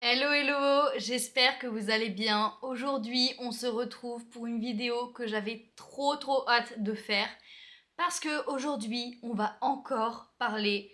Hello hello, j'espère que vous allez bien. Aujourd'hui, on se retrouve pour une vidéo que j'avais trop hâte de faire parce que aujourd'hui, on va encore parler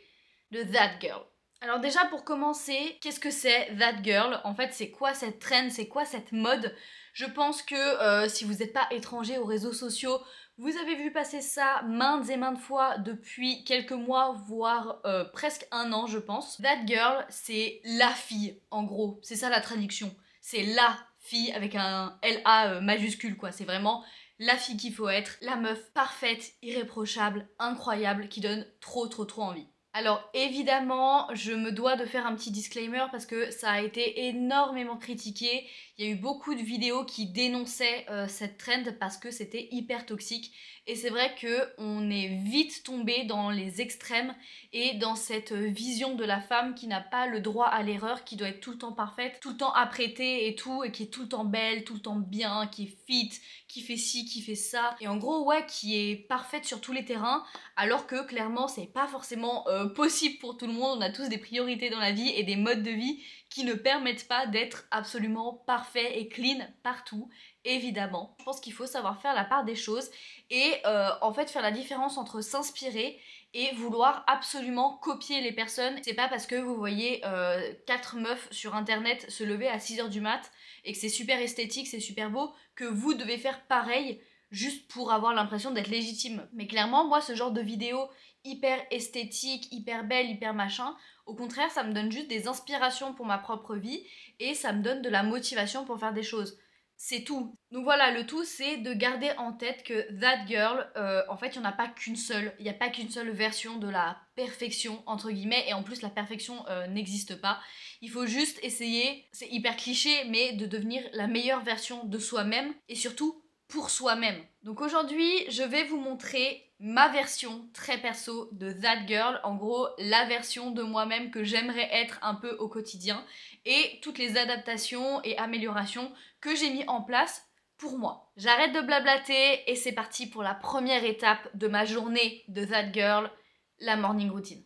de That Girl. Alors déjà pour commencer, qu'est-ce que c'est That Girl? En fait, c'est quoi cette trend? C'est quoi cette mode? Je pense que si vous n'êtes pas étranger aux réseaux sociaux, vous avez vu passer ça maintes et maintes fois depuis quelques mois, voire presque un an, je pense. That girl, c'est la fille, en gros. C'est ça la traduction. C'est la fille avec un LA majuscule, quoi. C'est vraiment la fille qu'il faut être. La meuf parfaite, irréprochable, incroyable, qui donne trop envie. Alors évidemment, je me dois de faire un petit disclaimer parce que ça a été énormément critiqué. Il y a eu beaucoup de vidéos qui dénonçaient cette trend parce que c'était hyper toxique. Et c'est vrai qu'on est vite tombé dans les extrêmes et dans cette vision de la femme qui n'a pas le droit à l'erreur, qui doit être tout le temps parfaite, tout le temps apprêtée et tout, et qui est tout le temps belle, tout le temps bien, qui est fit, qui fait ci, qui fait ça. Et en gros, ouais, qui est parfaite sur tous les terrains, alors que clairement, c'est pas forcément possible pour tout le monde. On a tous des priorités dans la vie et des modes de vie qui ne permettent pas d'être absolument parfait et clean partout, évidemment. Je pense qu'il faut savoir faire la part des choses et en fait faire la différence entre s'inspirer et vouloir absolument copier les personnes. C'est pas parce que vous voyez 4 meufs sur internet se lever à 6h du mat et que c'est super esthétique, c'est super beau, que vous devez faire pareil juste pour avoir l'impression d'être légitime. Mais clairement, moi, ce genre de vidéo hyper esthétique, hyper belle, hyper machin, au contraire, ça me donne juste des inspirations pour ma propre vie et ça me donne de la motivation pour faire des choses. C'est tout. Donc voilà, le tout c'est de garder en tête que That Girl, en fait, il n'y en a pas qu'une seule. Il n'y a pas qu'une seule version de la perfection, entre guillemets, et en plus la perfection n'existe pas. Il faut juste essayer, c'est hyper cliché, mais de devenir la meilleure version de soi-même et surtout pour soi-même. Donc aujourd'hui, je vais vous montrer ma version très perso de That Girl, en gros la version de moi-même que j'aimerais être un peu au quotidien et toutes les adaptations et améliorations que j'ai mis en place pour moi. J'arrête de blablater et c'est parti pour la première étape de ma journée de That Girl, la morning routine.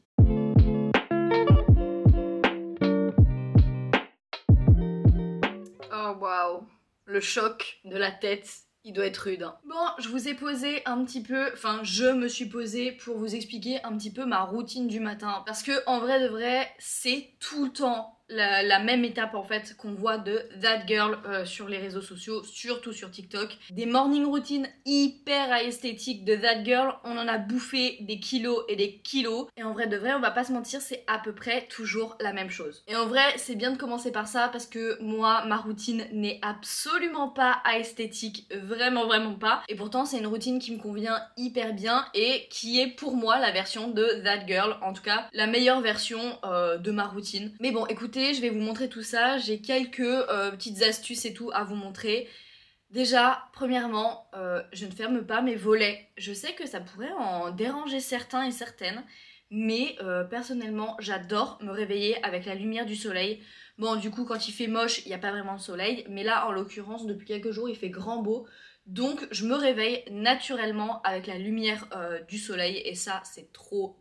Oh waouh, le choc de la tête, il doit être rude. Hein. Bon, je vous ai posé un petit peu, enfin je me suis posée pour vous expliquer un petit peu ma routine du matin. Parce que en vrai de vrai, c'est tout le temps la même étape en fait qu'on voit de That Girl sur les réseaux sociaux, surtout sur TikTok. Des morning routines hyper esthétiques de That Girl, on en a bouffé des kilos et des kilos. Et en vrai de vrai, on va pas se mentir, c'est à peu près toujours la même chose. Et en vrai, c'est bien de commencer par ça parce que moi, ma routine n'est absolument pas esthétique, vraiment pas. Et pourtant, c'est une routine qui me convient hyper bien et qui est pour moi la version de That Girl, en tout cas la meilleure version de ma routine. Mais bon, écoutez, je vais vous montrer tout ça, j'ai quelques petites astuces et tout à vous montrer. Déjà, premièrement, je ne ferme pas mes volets. Je sais que ça pourrait en déranger certains et certaines, mais personnellement, j'adore me réveiller avec la lumière du soleil. Bon, du coup, quand il fait moche, il n'y a pas vraiment de soleil, mais là, en l'occurrence, depuis quelques jours, il fait grand beau. Donc, je me réveille naturellement avec la lumière du soleil, et ça, c'est trop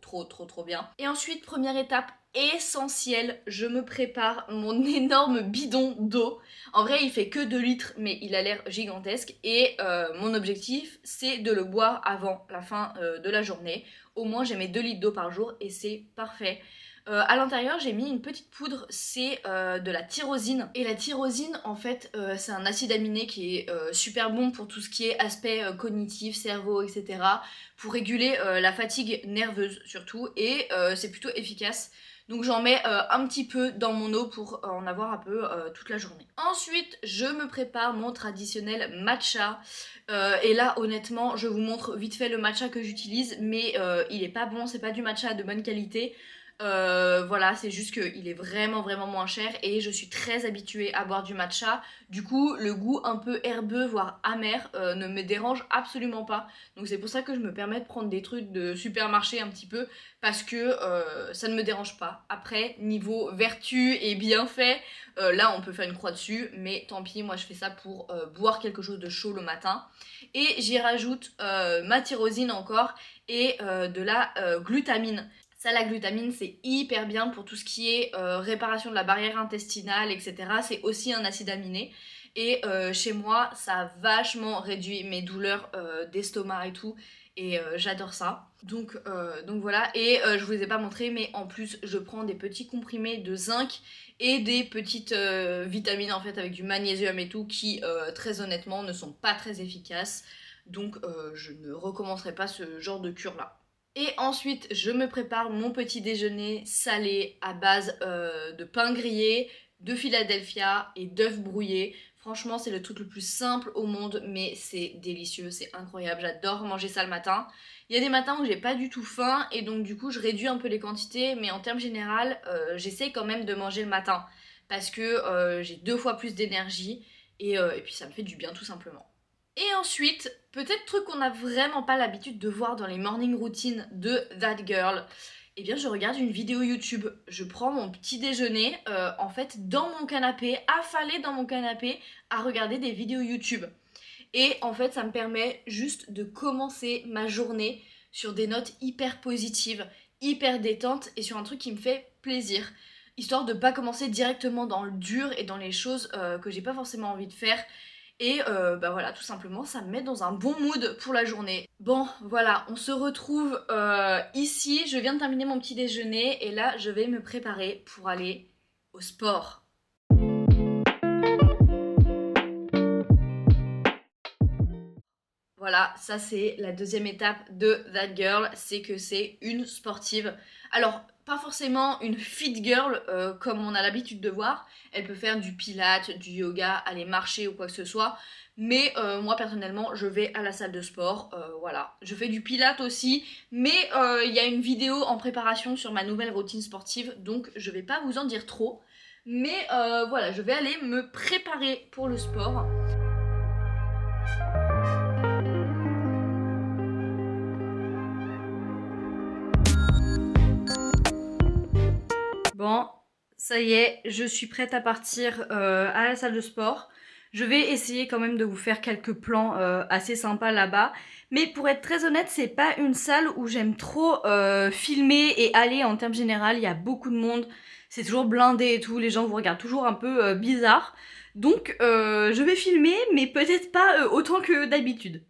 bien. Et ensuite, première étape essentielle, je me prépare mon énorme bidon d'eau. En vrai, il fait que 2 litres, mais il a l'air gigantesque. Et mon objectif, c'est de le boire avant la fin de la journée. Au moins, j'ai mes 2 litres d'eau par jour et c'est parfait. À l'intérieur, j'ai mis une petite poudre, c'est de la tyrosine. Et la tyrosine, en fait, c'est un acide aminé qui est super bon pour tout ce qui est aspect cognitif, cerveau, etc. Pour réguler la fatigue nerveuse surtout. Et c'est plutôt efficace. Donc j'en mets un petit peu dans mon eau pour en avoir un peu toute la journée. Ensuite, je me prépare mon traditionnel matcha. Et là, honnêtement, je vous montre vite fait le matcha que j'utilise, mais il est pas bon, c'est pas du matcha de bonne qualité. Voilà, c'est juste qu'il est vraiment moins cher et je suis très habituée à boire du matcha. Du coup, le goût un peu herbeux, voire amer, ne me dérange absolument pas. Donc c'est pour ça que je me permets de prendre des trucs de supermarché un petit peu parce que ça ne me dérange pas. Après, niveau vertu et bienfait, là on peut faire une croix dessus, mais tant pis, moi je fais ça pour boire quelque chose de chaud le matin. Et j'y rajoute ma tyrosine encore et de la glutamine. Ça, la glutamine, c'est hyper bien pour tout ce qui est réparation de la barrière intestinale, etc. C'est aussi un acide aminé. Et chez moi, ça a vachement réduit mes douleurs d'estomac et tout. Et j'adore ça. Donc voilà. Et je vous ai pas montré, mais en plus, je prends des petits comprimés de zinc et des petites vitamines en fait avec du magnésium et tout qui, très honnêtement, ne sont pas très efficaces. Donc je ne recommencerai pas ce genre de cure là. Et ensuite, je me prépare mon petit déjeuner salé à base de pain grillé, de Philadelphia et d'œufs brouillés. Franchement, c'est le truc le plus simple au monde, mais c'est délicieux, c'est incroyable. J'adore manger ça le matin. Il y a des matins où j'ai pas du tout faim et donc du coup, je réduis un peu les quantités, mais en termes général, j'essaie quand même de manger le matin parce que j'ai 2 fois plus d'énergie et puis ça me fait du bien tout simplement. Et ensuite, peut-être truc qu'on n'a vraiment pas l'habitude de voir dans les morning routines de That Girl, eh bien je regarde une vidéo YouTube, je prends mon petit déjeuner en fait dans mon canapé, affalée dans mon canapé à regarder des vidéos YouTube. Et en fait ça me permet juste de commencer ma journée sur des notes hyper positives, hyper détentes et sur un truc qui me fait plaisir. Histoire de pas commencer directement dans le dur et dans les choses que j'ai pas forcément envie de faire. Et bah voilà, tout simplement, ça me met dans un bon mood pour la journée. Bon, voilà, on se retrouve ici. Je viens de terminer mon petit déjeuner et là, je vais me préparer pour aller au sport. Voilà, ça c'est la deuxième étape de That Girl, c'est que c'est une sportive. Alors, pas forcément une fit girl comme on a l'habitude de voir. Elle peut faire du pilates, du yoga, aller marcher ou quoi que ce soit. Mais moi personnellement, je vais à la salle de sport, voilà. Je fais du pilates aussi, mais il y a une vidéo en préparation sur ma nouvelle routine sportive, donc je vais pas vous en dire trop. Mais voilà, je vais aller me préparer pour le sport. Bon, ça y est, je suis prête à partir à la salle de sport. Je vais essayer quand même de vous faire quelques plans assez sympas là-bas. Mais pour être très honnête, c'est pas une salle où j'aime trop filmer et aller en termes généraux. Il y a beaucoup de monde, c'est toujours blindé et tout, les gens vous regardent toujours un peu bizarre. Donc je vais filmer, mais peut-être pas autant que d'habitude.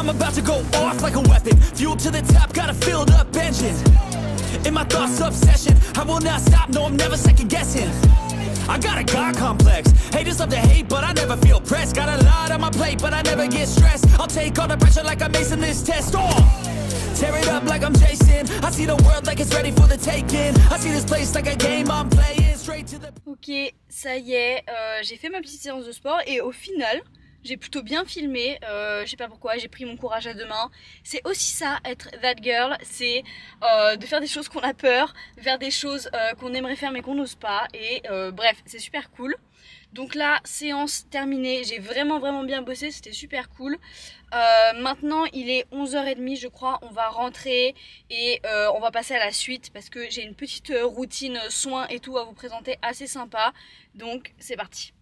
About to go off like a weapon, fuel to the top, got a filled up engine. In my thoughts, obsession, I will not stop, no, I'm never second guessing. I got a God complex, haters love to hate, but I never feel pressed. Got a lot on my plate, but I never get stressed. I'll take all the pressure like I'm acing this test. Tear it up like I'm Jason. I see the world like it's ready for the taking. I see this place like a game I'm playing straight to the... Ok, ça y est, j'ai fait ma petite séance de sport et au final... j'ai plutôt bien filmé, je sais pas pourquoi, j'ai pris mon courage à deux mains. C'est aussi ça, être that girl, c'est de faire des choses qu'on a peur, faire des choses qu'on aimerait faire mais qu'on n'ose pas. Et bref, c'est super cool. Donc là, séance terminée, j'ai vraiment bien bossé, c'était super cool. Maintenant, il est 11h30 je crois, on va rentrer et on va passer à la suite parce que j'ai une petite routine soins et tout à vous présenter assez sympa. Donc c'est parti.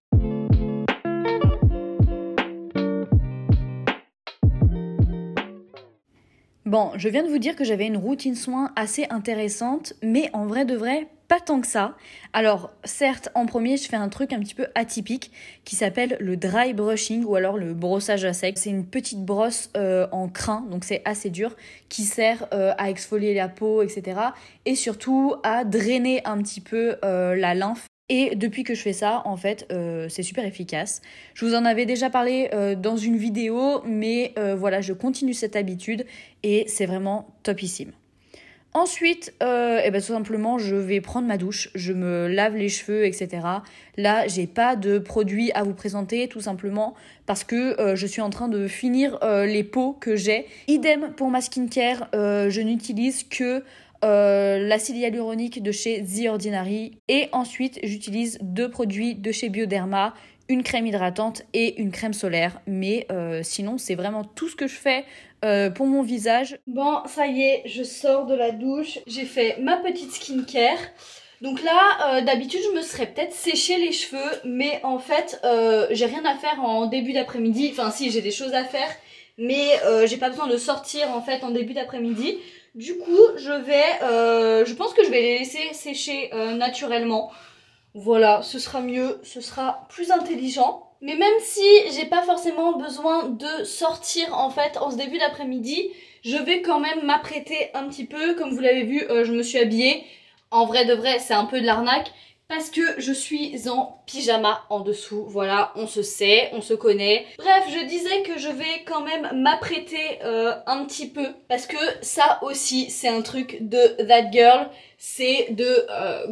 Bon, je viens de vous dire que j'avais une routine soins assez intéressante, mais en vrai de vrai, pas tant que ça. Alors, certes, en premier, je fais un truc un petit peu atypique qui s'appelle le dry brushing ou alors le brossage à sec. C'est une petite brosse en crin, donc c'est assez dur, qui sert à exfolier la peau, etc. Et surtout à drainer un petit peu la lymphe. Et depuis que je fais ça, en fait, c'est super efficace. Je vous en avais déjà parlé dans une vidéo, mais voilà, je continue cette habitude et c'est vraiment topissime. Ensuite, tout simplement, je vais prendre ma douche, je me lave les cheveux, etc. Là, j'ai pas de produits à vous présenter, tout simplement parce que je suis en train de finir les pots que j'ai. Idem pour ma skincare, je n'utilise que l'acide hyaluronique de chez The Ordinary et ensuite j'utilise 2 produits de chez Bioderma, une crème hydratante et une crème solaire. Mais sinon, c'est vraiment tout ce que je fais pour mon visage. Bon, ça y est, je sors de la douche. J'ai fait ma petite skincare. Donc là, d'habitude, je me serais peut-être séché les cheveux, mais en fait, j'ai rien à faire en début d'après-midi. Enfin, si, j'ai des choses à faire, mais j'ai pas besoin de sortir en fait en début d'après-midi. Du coup, je pense que je vais les laisser sécher naturellement. Voilà, ce sera mieux, ce sera plus intelligent. Mais même si j'ai pas forcément besoin de sortir en fait en ce début d'après-midi, je vais quand même m'apprêter un petit peu. Comme vous l'avez vu, je me suis habillée. En vrai de vrai, c'est un peu de l'arnaque parce que je suis en pyjama en dessous. Voilà, on se sait, on se connaît. Bref, je disais que je vais quand même m'apprêter un petit peu parce que ça aussi, c'est un truc de that girl. C'est de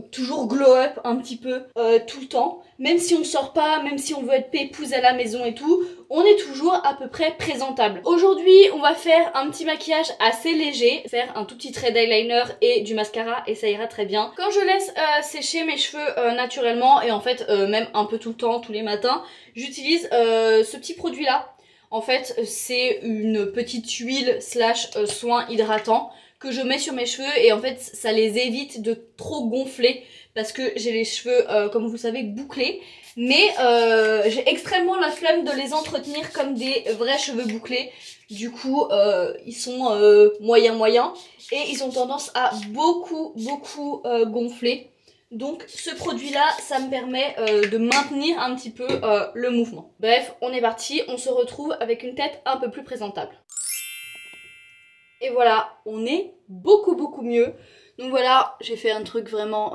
toujours glow up un petit peu tout le temps. Même si on sort pas, même si on veut être pépouse à la maison et tout, on est toujours à peu près présentable. Aujourd'hui, on va faire un petit maquillage assez léger, faire un tout petit trait d'eyeliner et du mascara et ça ira très bien. Quand je laisse sécher mes cheveux naturellement et en fait même un peu tout le temps, tous les matins, j'utilise ce petit produit là. En fait, c'est une petite huile slash soin hydratant que je mets sur mes cheveux et en fait ça les évite de trop gonfler parce que j'ai les cheveux comme vous le savez bouclés, mais j'ai extrêmement la flemme de les entretenir comme des vrais cheveux bouclés. Du coup ils sont moyens et ils ont tendance à beaucoup gonfler. Donc ce produit là, ça me permet de maintenir un petit peu le mouvement. Bref, on est parti, on se retrouve avec une tête un peu plus présentable. Et voilà, on est beaucoup mieux. Donc voilà, j'ai fait un truc vraiment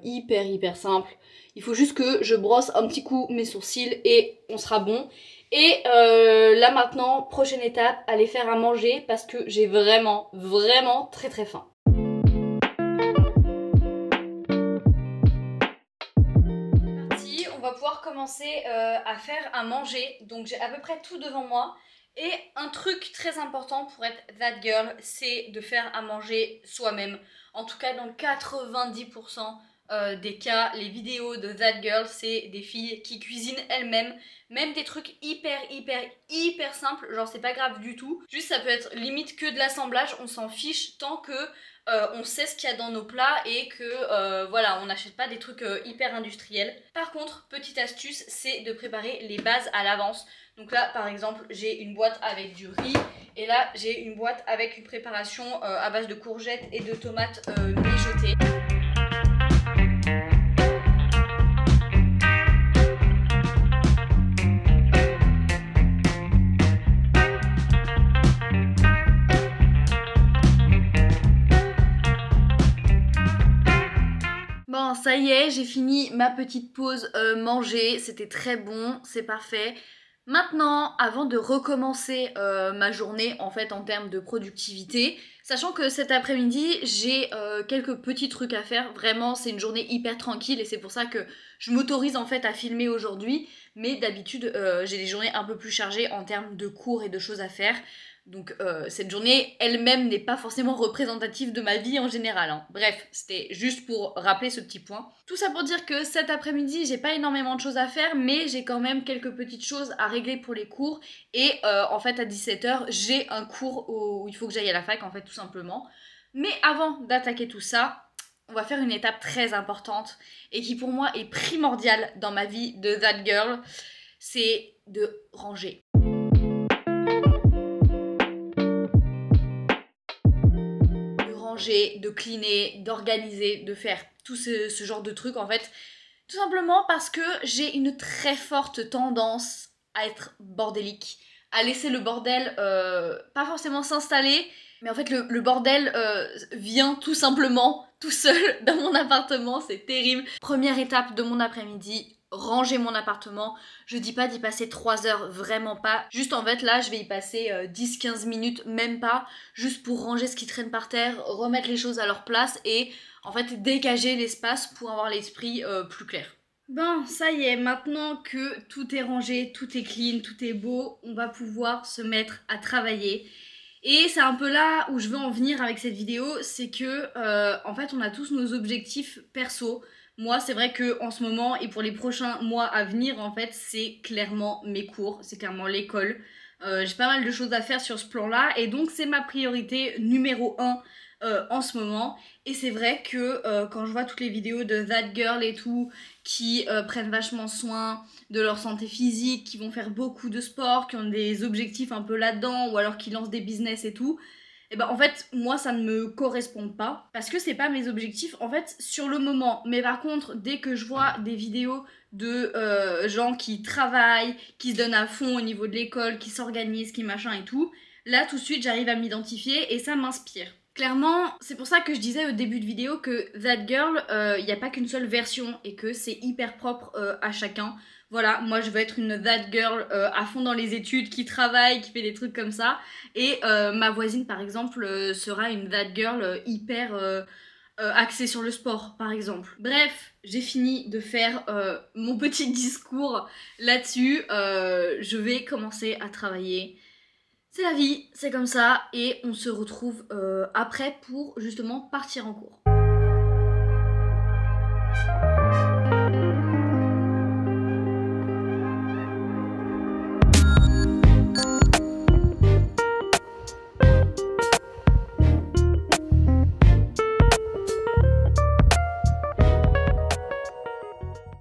hyper simple. Il faut juste que je brosse un petit coup mes sourcils et on sera bon. Et là maintenant, prochaine étape, aller faire à manger parce que j'ai vraiment très faim. C'est parti, on va pouvoir commencer à faire à manger. Donc j'ai à peu près tout devant moi. Et un truc très important pour être that girl, c'est de faire à manger soi-même. En tout cas, dans 90% des cas, les vidéos de that girl, c'est des filles qui cuisinent elles-mêmes. Même des trucs hyper simples, genre c'est pas grave du tout. Juste ça peut être limite que de l'assemblage, on s'en fiche tant que on sait ce qu'il y a dans nos plats et que voilà, on n'achète pas des trucs hyper industriels. Par contre, petite astuce, c'est de préparer les bases à l'avance. Donc là par exemple j'ai une boîte avec du riz et là j'ai une boîte avec une préparation à base de courgettes et de tomates mijotées. Bon, ça y est, j'ai fini ma petite pause manger, c'était très bon, c'est parfait. Maintenant, avant de recommencer ma journée en fait en termes de productivité, sachant que cet après-midi j'ai quelques petits trucs à faire, vraiment c'est une journée hyper tranquille et c'est pour ça que je m'autorise en fait à filmer aujourd'hui, mais d'habitude j'ai des journées un peu plus chargées en termes de cours et de choses à faire. Donc cette journée elle-même n'est pas forcément représentative de ma vie en général, hein. Bref, c'était juste pour rappeler ce petit point. Tout ça pour dire que cet après-midi, j'ai pas énormément de choses à faire, mais j'ai quand même quelques petites choses à régler pour les cours. Et en fait, à 17h, j'ai un cours où il faut que j'aille à la fac, en fait, tout simplement. Mais avant d'attaquer tout ça, on va faire une étape très importante et qui pour moi est primordiale dans ma vie de that girl, c'est de ranger. De cleaner, d'organiser, de faire tout ce genre de trucs en fait. Tout simplement parce que j'ai une très forte tendance à être bordélique, à laisser le bordel pas forcément s'installer, mais en fait le bordel vient tout simplement tout seul dans mon appartement, c'est terrible. Première étape de mon après-midi, ranger mon appartement. Je dis pas d'y passer 3 heures, vraiment pas. Juste en fait là je vais y passer 10-15 minutes, même pas, juste pour ranger ce qui traîne par terre, remettre les choses à leur place et en fait dégager l'espace pour avoir l'esprit plus clair. Bon, ça y est, maintenant que tout est rangé, tout est clean, tout est beau, on va pouvoir se mettre à travailler. Et c'est un peu là où je veux en venir avec cette vidéo, c'est que en fait on a tous nos objectifs perso. Moi, c'est vrai que en ce moment et pour les prochains mois à venir, en fait, c'est clairement mes cours, c'est clairement l'école. J'ai pas mal de choses à faire sur ce plan-là et donc c'est ma priorité numéro 1 en ce moment. Et c'est vrai que quand je vois toutes les vidéos de That Girl et tout, qui prennent vachement soin de leur santé physique, qui vont faire beaucoup de sport, qui ont des objectifs un peu là-dedans, ou alors qui lancent des business et tout, et ben en fait moi ça ne me correspond pas parce que c'est pas mes objectifs en fait sur le moment. Mais par contre dès que je vois des vidéos de gens qui travaillent, qui se donnent à fond au niveau de l'école, qui s'organisent, qui machin et tout, là tout de suite j'arrive à m'identifier et ça m'inspire. Clairement, c'est pour ça que je disais au début de vidéo que That Girl, il n'y a pas qu'une seule version et que c'est hyper propre à chacun. Voilà, moi je veux être une That Girl à fond dans les études, qui travaille, qui fait des trucs comme ça. Et ma voisine par exemple sera une That Girl hyper axée sur le sport par exemple. Bref, j'ai fini de faire mon petit discours là-dessus. Je vais commencer à travailler. C'est la vie, c'est comme ça, et on se retrouve après pour justement partir en cours.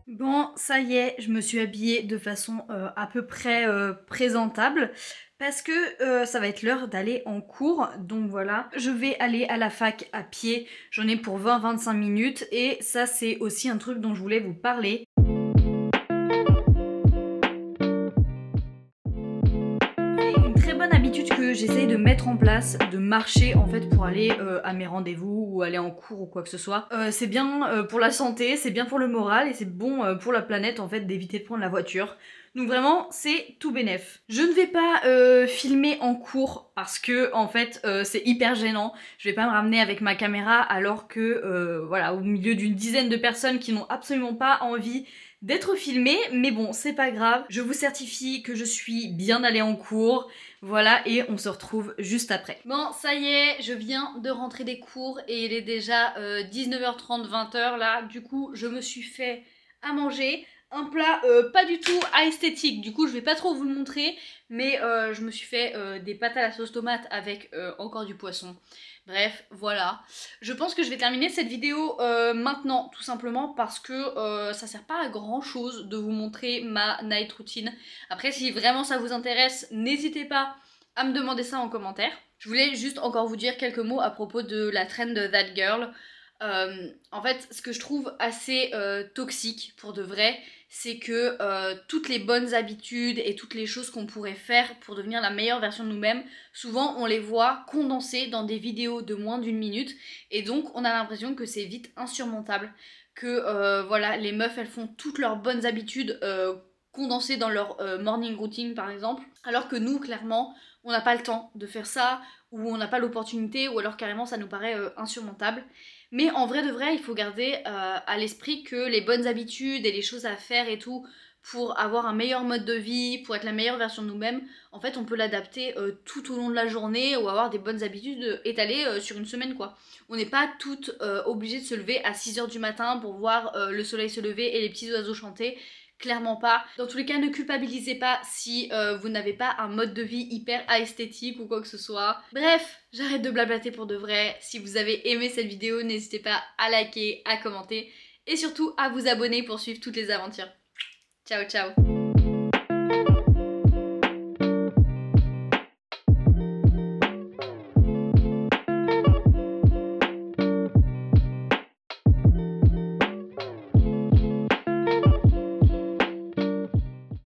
Bon, ça y est, je me suis habillée de façon à peu près présentable parce que ça va être l'heure d'aller en cours. Donc voilà, je vais aller à la fac à pied, j'en ai pour 20-25 minutes et ça c'est aussi un truc dont je voulais vous parler. Bonne habitude que j'essaye de mettre en place, de marcher en fait pour aller à mes rendez-vous ou aller en cours ou quoi que ce soit. C'est bien pour la santé, c'est bien pour le moral et c'est bon pour la planète en fait d'éviter de prendre la voiture. Donc vraiment c'est tout bénef. Je ne vais pas filmer en cours parce que en fait c'est hyper gênant. Je vais pas me ramener avec ma caméra alors que voilà, au milieu d'une dizaine de personnes qui n'ont absolument pas envie d'être filmée, mais bon c'est pas grave. Je vous certifie que je suis bien allée en cours. Voilà, et on se retrouve juste après. Bon, ça y est, je viens de rentrer des cours et il est déjà 19h30, 20h là. Du coup, je me suis fait à manger. Un plat pas du tout esthétique, du coup je vais pas trop vous le montrer, mais je me suis fait des pâtes à la sauce tomate avec encore du poisson. Bref, voilà. Je pense que je vais terminer cette vidéo maintenant, tout simplement parce que ça sert pas à grand chose de vous montrer ma night routine. Après, si vraiment ça vous intéresse, n'hésitez pas à me demander ça en commentaire. Je voulais juste encore vous dire quelques mots à propos de la trend de That Girl. En fait, ce que je trouve assez toxique pour de vrai, c'est que toutes les bonnes habitudes et toutes les choses qu'on pourrait faire pour devenir la meilleure version de nous-mêmes, souvent on les voit condensées dans des vidéos de moins d'une minute et donc on a l'impression que c'est vite insurmontable, que voilà, les meufs elles font toutes leurs bonnes habitudes condensées dans leur morning routine par exemple, alors que nous clairement on n'a pas le temps de faire ça ou on n'a pas l'opportunité ou alors carrément ça nous paraît insurmontable. Mais en vrai de vrai, il faut garder à l'esprit que les bonnes habitudes et les choses à faire et tout pour avoir un meilleur mode de vie, pour être la meilleure version de nous-mêmes, en fait on peut l'adapter tout au long de la journée ou avoir des bonnes habitudes étalées sur une semaine quoi. On n'est pas toutes obligées de se lever à 6h du matin pour voir le soleil se lever et les petits oiseaux chanter. Clairement pas. Dans tous les cas, ne culpabilisez pas si vous n'avez pas un mode de vie hyper esthétique ou quoi que ce soit. Bref, j'arrête de blablater pour de vrai. Si vous avez aimé cette vidéo, n'hésitez pas à liker, à commenter et surtout à vous abonner pour suivre toutes les aventures. Ciao ciao.